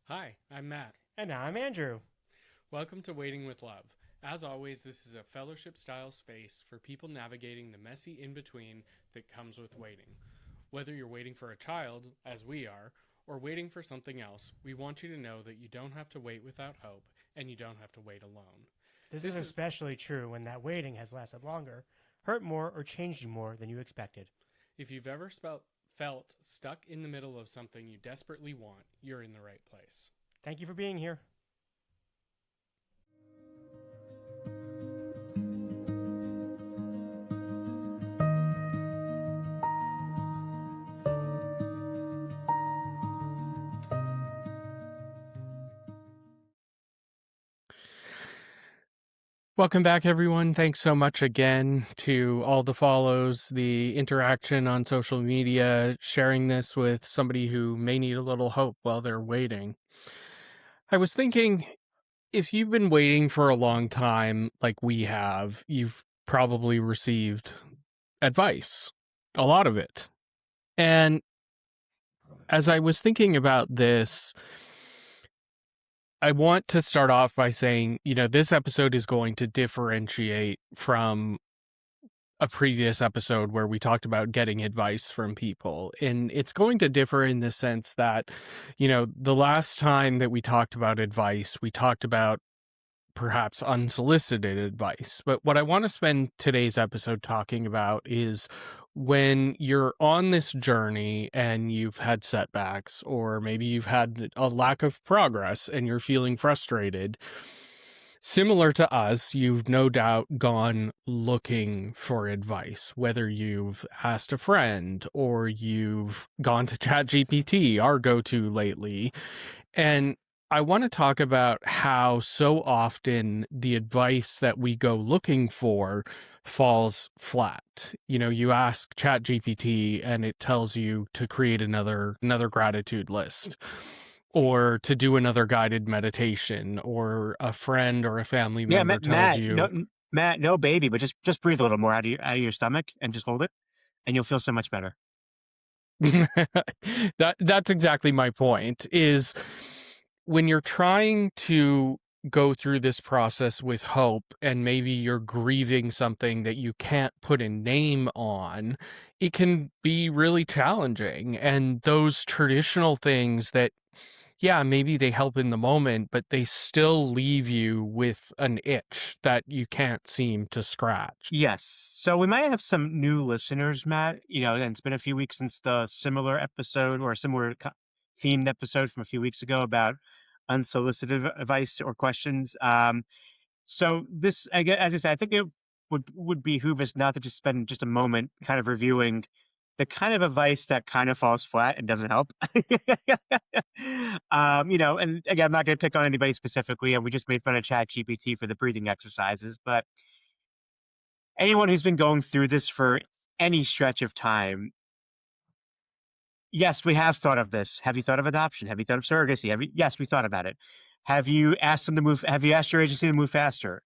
Hi, I'm Matt. And now I'm Andrew. Welcome to Waiting with Love. As always, this is a fellowship style space for people navigating the messy in between that comes with waiting. Whether you're waiting for a child, as we are, or waiting for something else, we want you to know that you don't have to wait without hope and you don't have to wait alone. This is This is especially true when that waiting has lasted longer, hurt more, or changed you more than you expected. if you've ever felt stuck in the middle of something you desperately want, you're in the right place. Thank you for being here. Welcome back, everyone. Thanks so much again to all the follows, the interaction on social media, sharing this with somebody who may need a little hope while they're waiting. I was thinking, if you've been waiting for a long time, like we have, you've probably received advice, a lot of it. And as I was thinking about this, I want to start off by saying, this episode is going to differentiate from a previous episode where we talked about getting advice from people. And it's going to differ in the sense that, the last time that we talked about advice, we talked about perhaps unsolicited advice. But what I want to spend today's episode talking about is when you're on this journey and you've had setbacks, or maybe you've had a lack of progress and you're feeling frustrated. Similar to us, you've no doubt gone looking for advice, whether you've asked a friend or you've gone to ChatGPT, our go-to lately. And I want to talk about how so often the advice that we go looking for falls flat. You ask ChatGPT and it tells you to create another gratitude list, or to do another guided meditation, or a friend or a family Yeah, member tells you. Matt, no baby, but just breathe a little more out of your stomach and just hold it, and you'll feel so much better. That's exactly my point, is when you're trying to go through this process with hope and maybe you're grieving something that you can't put a name on, it can be really challenging. And those traditional things that, yeah, maybe they help in the moment, but they still leave you with an itch that you can't seem to scratch. Yes. So we might have some new listeners, Matt. And it's been a few weeks since the similar episode or similar themed episode from a few weeks ago about unsolicited advice or questions. So this, as I said, I think it would behoove us not to just spend just a moment kind of reviewing the kind of advice that kind of falls flat and doesn't help. And again, I'm not going to pick on anybody specifically, and we just made fun of ChatGPT for the breathing exercises, but anyone who's been going through this for any stretch of time, yes, we have thought of this. Have you thought of adoption? Have you thought of surrogacy? Yes, we thought about it. Have you asked them to move? Have you asked your agency to move faster?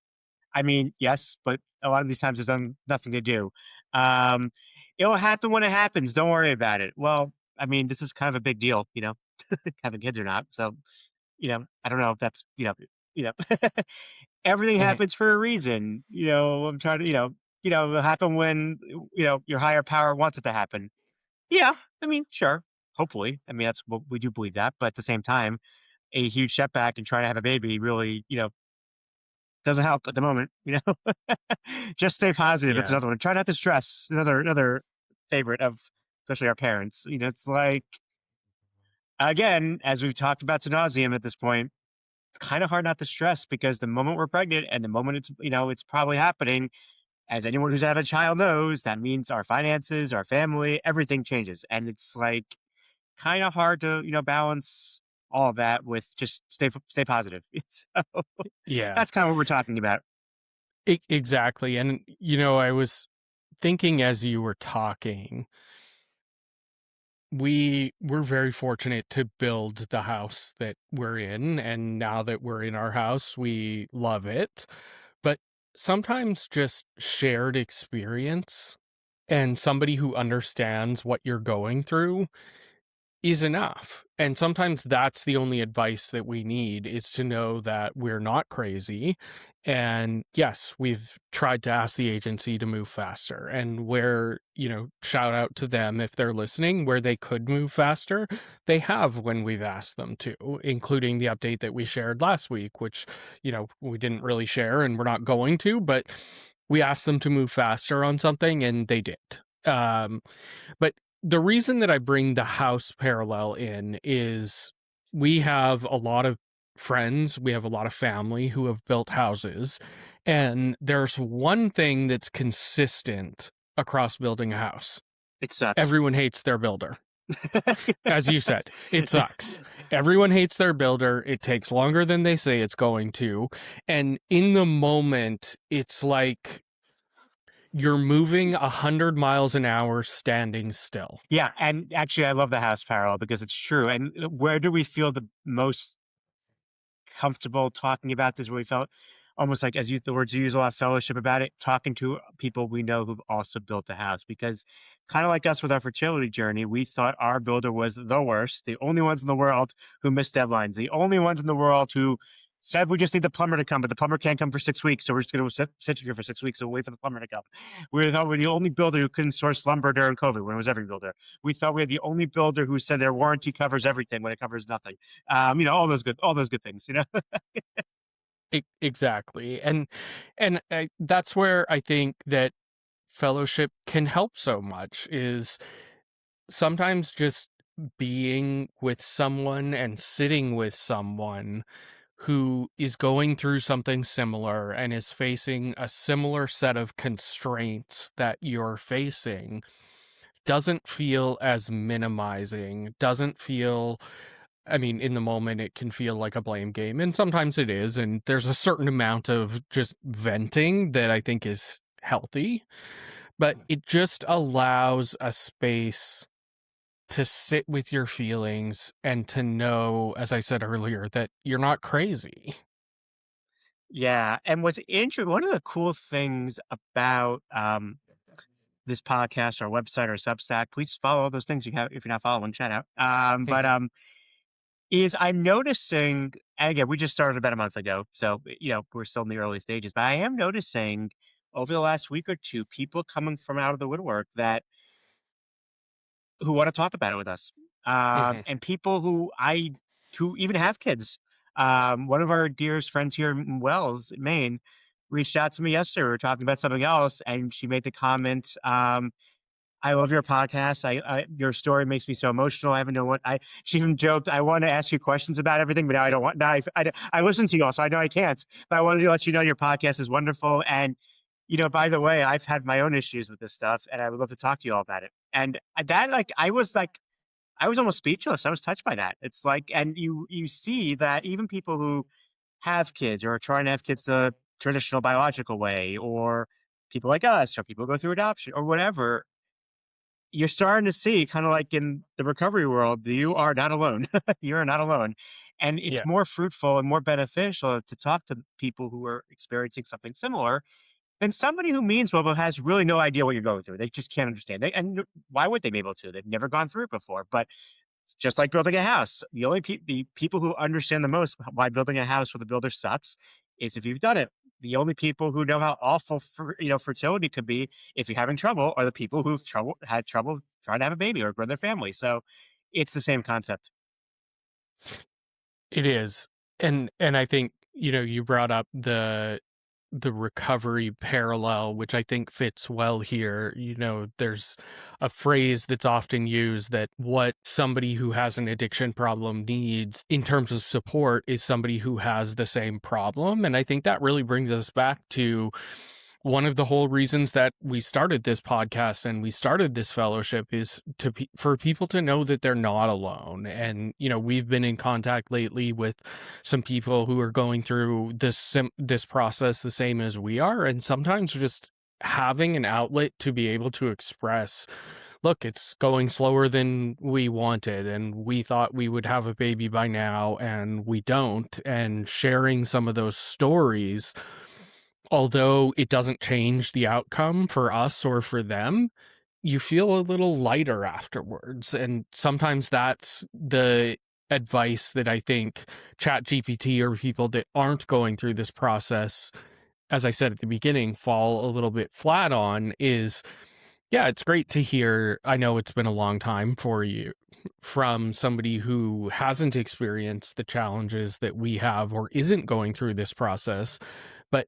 I mean, yes, but a lot of these times there's nothing to do. Um, it'll happen when it happens. Don't worry about it. Well, I mean, this is kind of a big deal, having kids or not. So, I don't know if that's, you know, everything Mhm. happens for a reason. I'm trying to, it'll happen when, your higher power wants it to happen. Yeah. I mean, sure. Hopefully. I mean, that's what we do believe that. But at the same time, a huge setback and trying to have a baby really, doesn't help at the moment, Just stay positive. That's Yeah. another one. Try not to stress. Another favorite of especially our parents. It's like again, as we've talked about to nauseum at this point, it's kind of hard not to stress because the moment we're pregnant and the moment it's probably happening, as anyone who's had a child knows, that means our finances, our family, everything changes. And it's like kind of hard to, balance all of that with just stay positive. So Yeah. that's kind of what we're talking about. Exactly. And, I was thinking as you were talking, we're very fortunate to build the house that we're in. And now that we're in our house, we love it. But sometimes just shared experience and somebody who understands what you're going through is enough. And sometimes that's the only advice that we need, is to know that we're not crazy. And yes, we've tried to ask the agency to move faster, and where, shout out to them if they're listening, where they could move faster, they have when we've asked them to, including the update that we shared last week, which, we didn't really share and we're not going to, but we asked them to move faster on something and they did. But the reason that I bring the house parallel in is we have a lot of friends, we have a lot of family who have built houses, and there's one thing that's consistent across building a house. It sucks. Everyone hates their builder. As you said, it sucks. Everyone hates their builder. It takes longer than they say it's going to. And in the moment, it's like you're moving 100 miles an hour standing still. Yeah, and actually, I love the house parallel because it's true. And where do we feel the most comfortable talking about this? Where we felt almost like, the words you use a lot, fellowship about it, talking to people we know who've also built a house. Because kind of like us with our fertility journey, we thought our builder was the worst, the only ones in the world who missed deadlines, the only ones in the world who said we just need the plumber to come, but the plumber can't come for 6 weeks, so we're just going to sit here for 6 weeks and wait for the plumber to come. We thought we were the only builder who couldn't source lumber during COVID when it was every builder. We thought we had the only builder who said their warranty covers everything when it covers nothing. All those good things. Exactly. And that's where I think that fellowship can help so much, is sometimes just being with someone and sitting with someone who is going through something similar and is facing a similar set of constraints that you're facing doesn't feel as minimizing, doesn't feel, I mean, in the moment, it can feel like a blame game, and sometimes it is. And there's a certain amount of just venting that I think is healthy, but it just allows a space to sit with your feelings and to know, as I said earlier, that you're not crazy. Yeah, and what's interesting, one of the cool things about this podcast, our website, or Substack, please follow all those things you have. If you're not following, shout out. But is I'm noticing, and again, we just started about a month ago, so we're still in the early stages. But I am noticing over the last week or two, people coming from out of the woodwork who want to talk about it with us, Mhm. and people who even have kids. One of our dearest friends here in Wells, Maine, reached out to me yesterday. We were talking about something else, and she made the comment, "I love your podcast. Your story makes me so emotional. I haven't know what I." She even joked, "I want to ask you questions about everything, but now I don't want. Now I listen to you all, so I know I can't. But I wanted to let you know your podcast is wonderful. And by the way, I've had my own issues with this stuff, and I would love to talk to you all about it." And that, I was almost speechless. I was touched by that. It's like, and you see that even people who have kids or are trying to have kids the traditional biological way, or people like us, or people who go through adoption or whatever, you're starting to see, kind of like in the recovery world, you are not alone. You are not alone. And it's Yeah. more fruitful and more beneficial to talk to people who are experiencing something similar than somebody who means well but has really no idea what you're going through. They just can't understand it. And why would they be able to? They've never gone through it before. But it's just like building a house. The people who understand the most why building a house with a builder sucks is if you've done it. The only people who know how awful fertility could be if you're having trouble are the people who've had trouble trying to have a baby or grow their family. So it's the same concept. It is. And I think, you brought up the recovery parallel, which I think fits well here. There's a phrase that's often used that what somebody who has an addiction problem needs in terms of support is somebody who has the same problem. And I think that really brings us back to one of the whole reasons that we started this podcast and we started this fellowship, is for people to know that they're not alone. And we've been in contact lately with some people who are going through this process the same as we are, and sometimes just having an outlet to be able to express, look, it's going slower than we wanted, and we thought we would have a baby by now and we don't, and sharing some of those stories, although it doesn't change the outcome for us or for them, you feel a little lighter afterwards. And sometimes that's the advice that I think ChatGPT or people that aren't going through this process, as I said at the beginning, fall a little bit flat on is, yeah, it's great to hear. I know it's been a long time for you from somebody who hasn't experienced the challenges that we have or isn't going through this process. But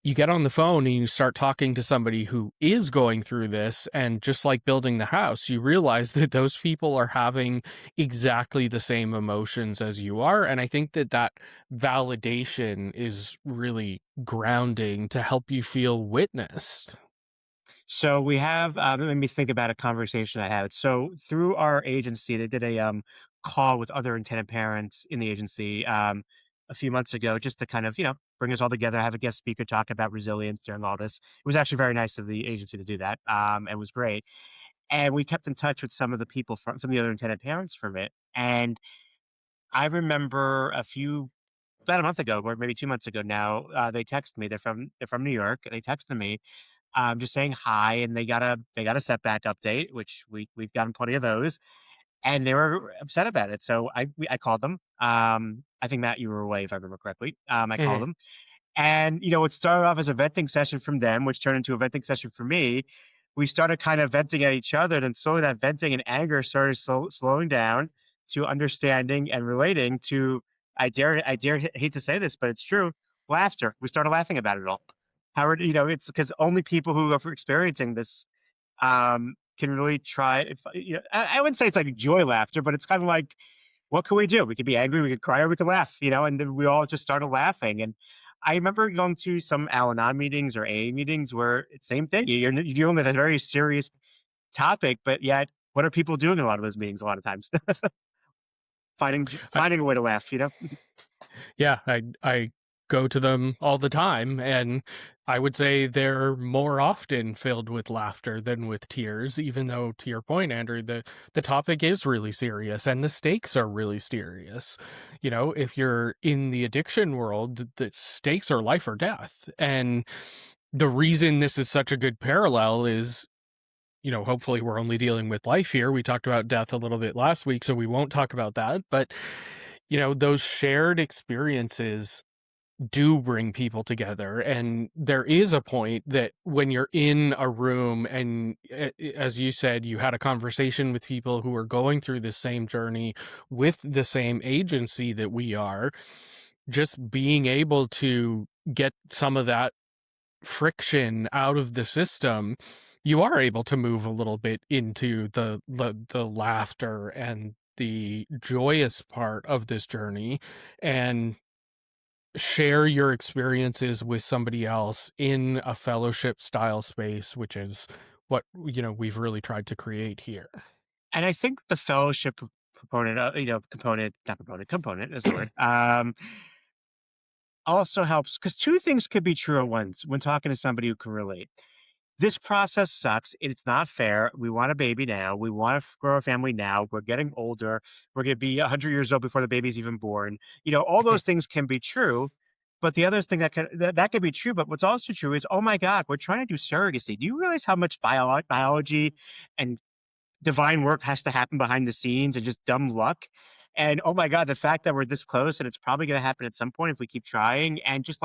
you get on the phone and you start talking to somebody who is going through this, and just like building the house, you realize that those people are having exactly the same emotions as you are. And I think that that validation is really grounding to help you feel witnessed. So we have, it made me think about a conversation I had. So through our agency, they did a call with other intended parents in the agency a few months ago, just to kind of, bring us all together, have a guest speaker talk about resilience during all this. It was actually very nice of the agency to do that. It was great. And we kept in touch with some of the people from some of the other intended parents from it. And I remember about a month ago, or maybe 2 months ago now, they texted me. They're from New York. They texted me just saying hi, and they got a setback update, which we've gotten plenty of those, and they were upset about it. So I called them. I think Matt, you were away if I remember correctly. I called Mhm. them, and it started off as a venting session from them, which turned into a venting session for me. We started kind of venting at each other, and then slowly that venting and anger started slowing down to understanding and relating to. Hate to say this, but it's true. Laughter. We started laughing about it all. Howard, it's because only people who are experiencing this can really try. I wouldn't say it's like joy laughter, but it's kind of like, what can we do? We could be angry, we could cry, or we could laugh, and then we all just started laughing. And I remember going to some Al-Anon meetings or AA meetings where it's the same thing. You're dealing with a very serious topic, but yet, what are people doing in a lot of those meetings? A lot of times, finding a way to laugh. Yeah, I go to them all the time, and I would say they're more often filled with laughter than with tears, even though, to your point, Andrew, the topic is really serious and the stakes are really serious. If you're in the addiction world, the stakes are life or death. And the reason this is such a good parallel is, hopefully we're only dealing with life here. We talked about death a little bit last week, so we won't talk about that. But, those shared experiences do bring people together. And there is a point that when you're in a room and, as you said, you had a conversation with people who are going through the same journey with the same agency that we are, just being able to get some of that friction out of the system, you are able to move a little bit into the laughter and the joyous part of this journey, and share your experiences with somebody else in a fellowship style space, which is what we've really tried to create here. And I think the fellowship component, component, not proponent, component is the word. Also helps because two things could be true at once when talking to somebody who can relate. This process sucks. It's not fair. We want a baby now. We want to grow a family now. We're getting older. We're going to be 100 years old before the baby's even born. All those things can be true. But the other thing that can be true, but what's also true is, oh my God, we're trying to do surrogacy. Do you realize how much biology and divine work has to happen behind the scenes and just dumb luck? And oh my God, the fact that we're this close and it's probably going to happen at some point if we keep trying, and just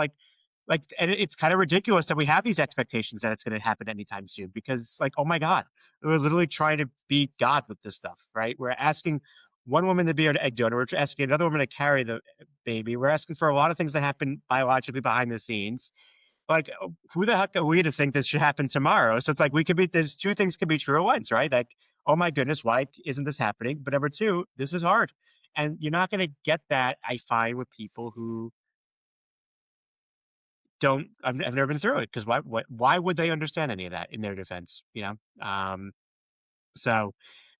and it's kind of ridiculous that we have these expectations that it's going to happen anytime soon, because oh my God, we're literally trying to beat God with this stuff, right? We're asking one woman to be an egg donor. We're asking another woman to carry the baby. We're asking for a lot of things to happen biologically behind the scenes. Who the heck are we to think this should happen tomorrow? So it's like, there's two things can be true at once, right? Like, oh my goodness, why isn't this happening? But number two, this is hard. And you're not going to get that, I find, with people who I've never been through it, because why would they understand any of that in their defense? So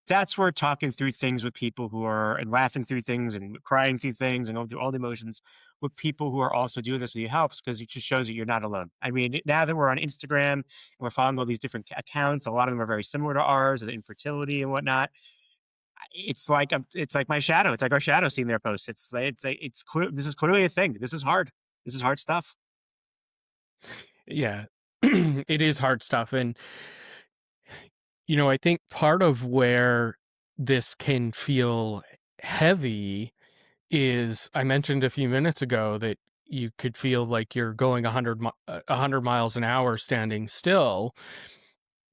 that's where talking through things with people who are, and laughing through things and crying through things and going through all the emotions with people who are also doing this with you helps, because it just shows that you're not alone. I mean, now that we're on Instagram and we're following all these different accounts, a lot of them are very similar to ours, the infertility and whatnot. It's like my shadow. It's like our shadow seeing their posts. It's clear. This is clearly a thing. This is hard. This is hard stuff. Yeah. It is hard stuff. And I think part of where this can feel heavy is I mentioned a few minutes ago that you could feel like you're going 100 miles an hour standing still,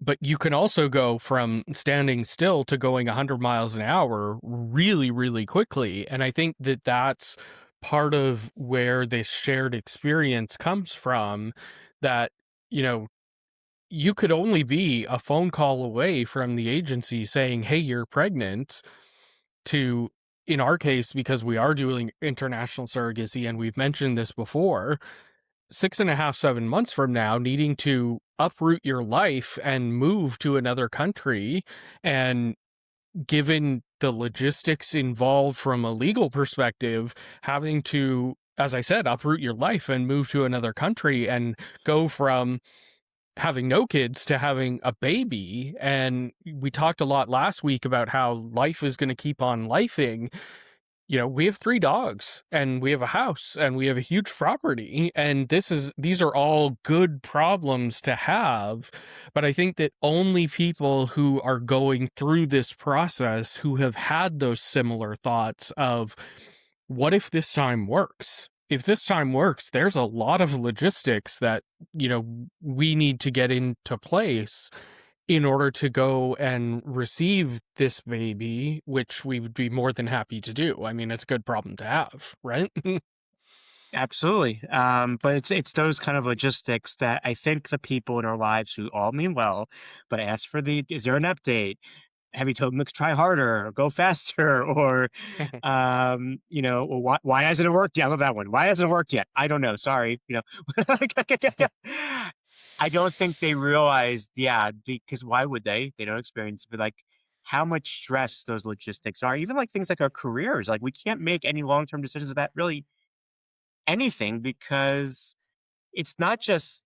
but you can also go from standing still to going 100 miles an hour really, really quickly. And I think that that's part of where this shared experience comes from, that, you know, you could only be a phone call away from the agency saying, "Hey, you're pregnant," to, in our case, because we are doing international surrogacy and we've mentioned this before, 6.5, 7 months from now, needing to uproot your life and move to another country. And given the logistics involved from a legal perspective, having to, as I said, uproot your life and move to another country and go from having no kids to having a baby. And we talked a lot last week about how life is going to keep on lifing. We have 3 dogs and we have a house and we have a huge property, and these are all good problems to have. But I think that only people who are going through this process, who have had those similar thoughts of, what if this time works? If this time works, there's a lot of logistics that, we need to get into place in order to go and receive this baby, which we would be more than happy to do. I mean, it's a good problem to have, right? Absolutely. But it's those kind of logistics that I think the people in our lives who all mean well, but ask for is there an update? Have you told them to try harder or go faster? Or, well, why hasn't it worked yet? I love that one. Why hasn't it worked yet? I don't know. Sorry. I don't think they realized, yeah, because why would they? They don't experience, but like how much stress those logistics are. Even like things like our careers, like we can't make any long-term decisions about really anything because it's not just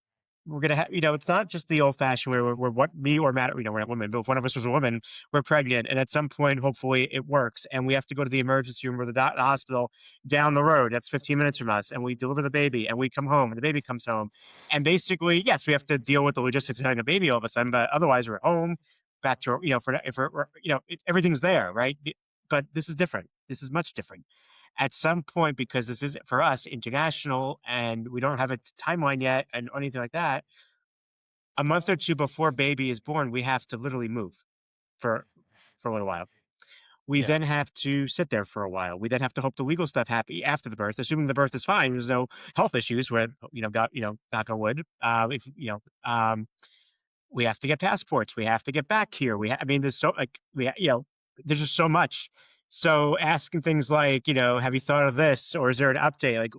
we're gonna have, it's not just the old fashioned where we're what me or Matt, we're not women, but if one of us was a woman, we're pregnant, and at some point, hopefully, it works, and we have to go to the emergency room or the hospital down the road. That's 15 minutes from us, and we deliver the baby, and we come home, and the baby comes home, and basically, yes, we have to deal with the logistics of having a baby all of a sudden, but otherwise, we're at home, back to for if everything's there, right? But this is different. This is much different at some point, because this is for us international and we don't have a timeline yet and anything like that. A month or two before baby is born, we have to literally move for a little while. We Yeah. then have to sit there for a while. We then have to hope the legal stuff happy after the birth, assuming the birth is fine. There's no health issues where, knock on wood. If we have to get passports. We have to get back here. I mean, there's so like there's just so much. So asking things like, have you thought of this, or is there an update? Like,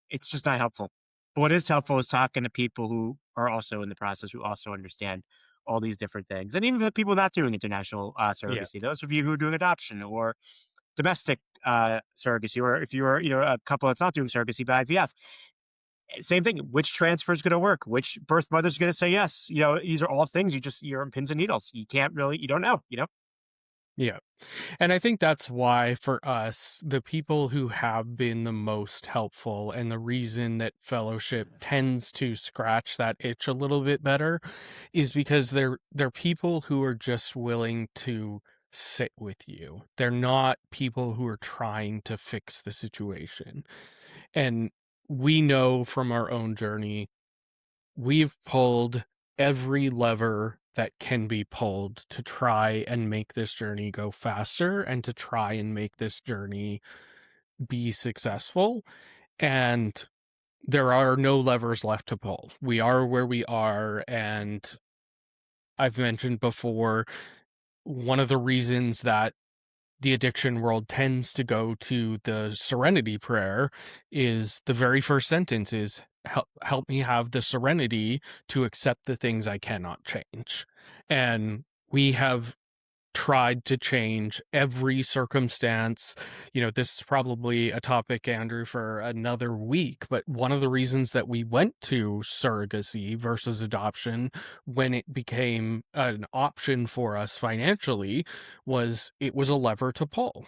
it's just not helpful. But what is helpful is talking to people who are also in the process, who also understand all these different things, and even the people not doing international Yeah. surrogacy. Those of you who are doing adoption or domestic surrogacy, or if you're a couple that's not doing surrogacy but IVF, same thing. Which transfer is going to work? Which birth mother is going to say yes? These are all things you're on pins and needles. You don't know. Yeah. And I think that's why, for us, the people who have been the most helpful and the reason that fellowship tends to scratch that itch a little bit better is because they're people who are just willing to sit with you. They're not people who are trying to fix the situation. And we know from our own journey, we've pulled every lever that can be pulled to try and make this journey go faster and to try and make this journey be successful. And there are no levers left to pull. We are where we are. And I've mentioned before, one of the reasons that the addiction world tends to go to the serenity prayer is the very first sentence is, help me have the serenity to accept the things I cannot change. And we have tried to change every circumstance. This is probably a topic, Andrew, for another week, but one of the reasons that we went to surrogacy versus adoption when it became an option for us financially was it was a lever to pull.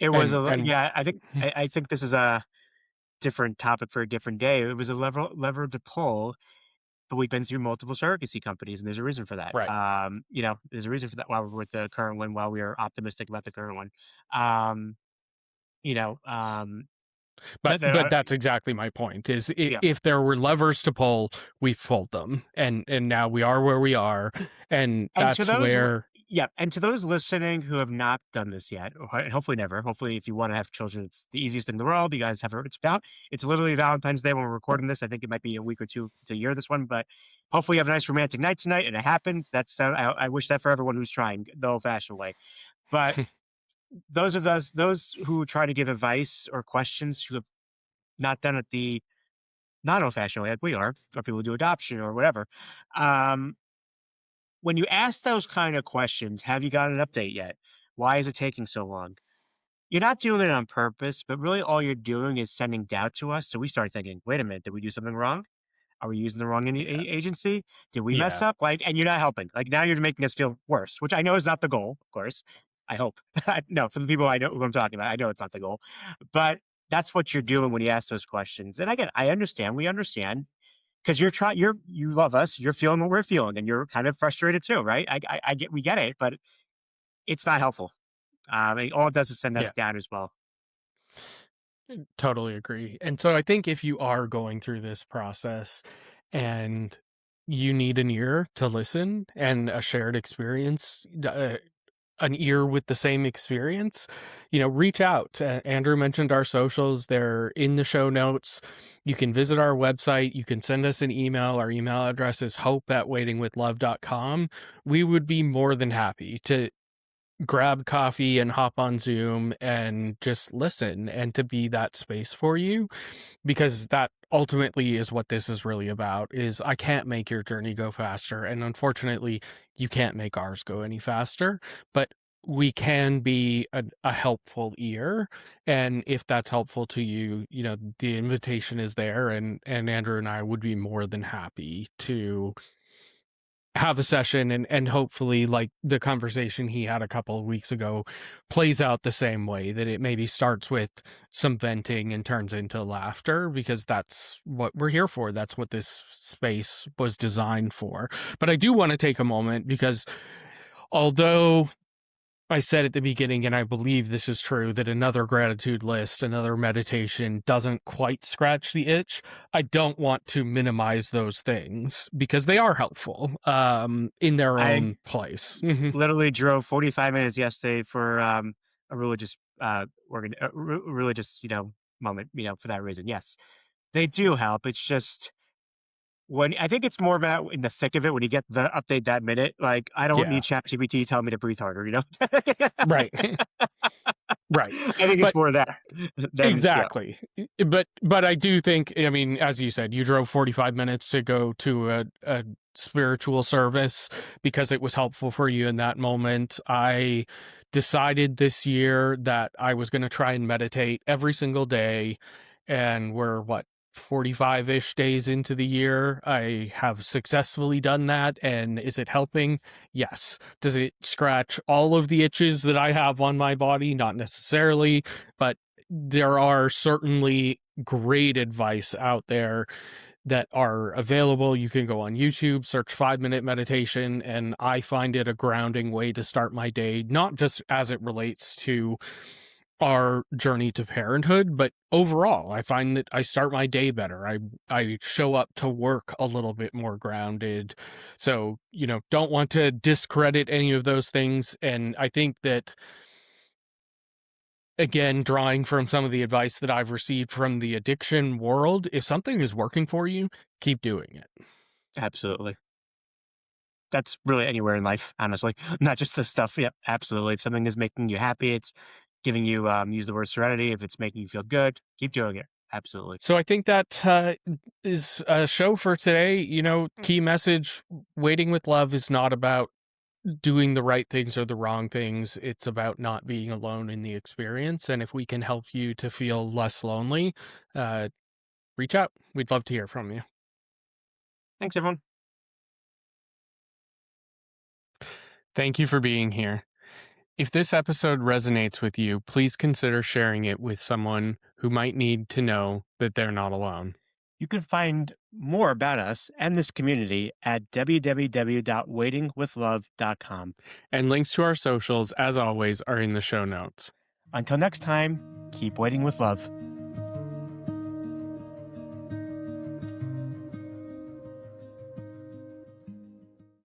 It was And yeah. I think this is a different topic for a different day. It was a lever to pull, but we've been through multiple surrogacy companies, and there's a reason for that. Right. There's a reason for that. While we're with the current one, while we are optimistic about the current one, um, you know, But the, but that's exactly my point is yeah. if there were levers to pull, we've pulled them, and now we are where we are, and And to that's those, where yeah, and to those listening who have not done this yet, and hopefully never. Hopefully, if you want to have children, it's the easiest thing in the world. You guys have it's literally Valentine's Day when we're recording this. I think it might be a week or two to year this one, but hopefully you have a nice romantic night tonight, and it happens. I wish that for everyone who's trying the old-fashioned way. But those who try to give advice or questions who have not done it the not old-fashioned way, like we are, or people who do adoption or whatever. When you ask those kind of questions, have you got an update yet? Why is it taking so long? You're not doing it on purpose, but really all you're doing is sending doubt to us. So we start thinking, wait a minute, did we do something wrong? Are we using the wrong yeah agency? Did we mess yeah up? And you're not helping. Like now you're making us feel worse, which I know is not the goal, of course. I hope. No, for the people I know who I'm talking about, I know it's not the goal. But that's what you're doing when you ask those questions. And again, I understand. We understand because you love us, you're feeling what we're feeling, and you're kind of frustrated too, right? We get it, but it's not helpful. All it does is send us yeah down as well. Totally agree. And so I think if you are going through this process and you need an ear to listen and a shared experience, an ear with the same experience, reach out. Andrew mentioned our socials. They're in the show notes. You can visit our website. You can send us an email. Our email address is hope@waitingwithlove.com. We would be more than happy to grab coffee and hop on Zoom and just listen and to be that space for you, because that ultimately is what this is really about. Is I can't make your journey go faster, and unfortunately you can't make ours go any faster, but we can be a helpful ear. And if that's helpful to you, the invitation is there, and Andrew and I would be more than happy to have a session, and hopefully, like the conversation he had a couple of weeks ago, plays out the same way, that it maybe starts with some venting and turns into laughter, because that's what we're here for. That's what this space was designed for. But I do want to take a moment, because although I said at the beginning, and I believe this is true, that another gratitude list, another meditation doesn't quite scratch the itch, I don't want to minimize those things, because they are helpful in their I own place. Mhm. literally drove 45 minutes yesterday for a religious religious moment, for that reason. Yes, they do help. It's just when I think it's more about in the thick of it when you get the update that minute. Like I don't Yeah, need ChatGPT telling me to breathe harder. right. Right. I think it's But more that than exactly. But I do think, I mean, as you said, you drove 45 minutes to go to a spiritual service because it was helpful for you in that moment. I decided this year that I was going to try and meditate every single day, and we're 45-ish days into the year. I have successfully done that, and is it helping? Yes. Does it scratch all of the itches that I have on my body? Not necessarily, but there are certainly great advice out there that are available. You can go on YouTube, search 5-minute meditation, and I find it a grounding way to start my day, not just as it relates to our journey to parenthood, but overall. I find that I start my day better. I show up to work a little bit more grounded. So, don't want to discredit any of those things. And I think that, again, drawing from some of the advice that I've received from the addiction world, if something is working for you, keep doing it. absolutely. That's really anywhere in life, honestly, not just the stuff. Yeah, absolutely. If something is making you happy, it's giving you use the word serenity. If it's making you feel good, keep doing it. Absolutely. So I think that is a show for today. Key message: waiting with love is not about doing the right things or the wrong things. It's about not being alone in the experience. And if we can help you to feel less lonely, uh, reach out. We'd love to hear from you. Thanks, everyone. Thank you for being here. If this episode resonates with you, please consider sharing it with someone who might need to know that they're not alone. You can find more about us and this community at www.waitingwithlove.com. And links to our socials, as always, are in the show notes. Until next time, keep waiting with love.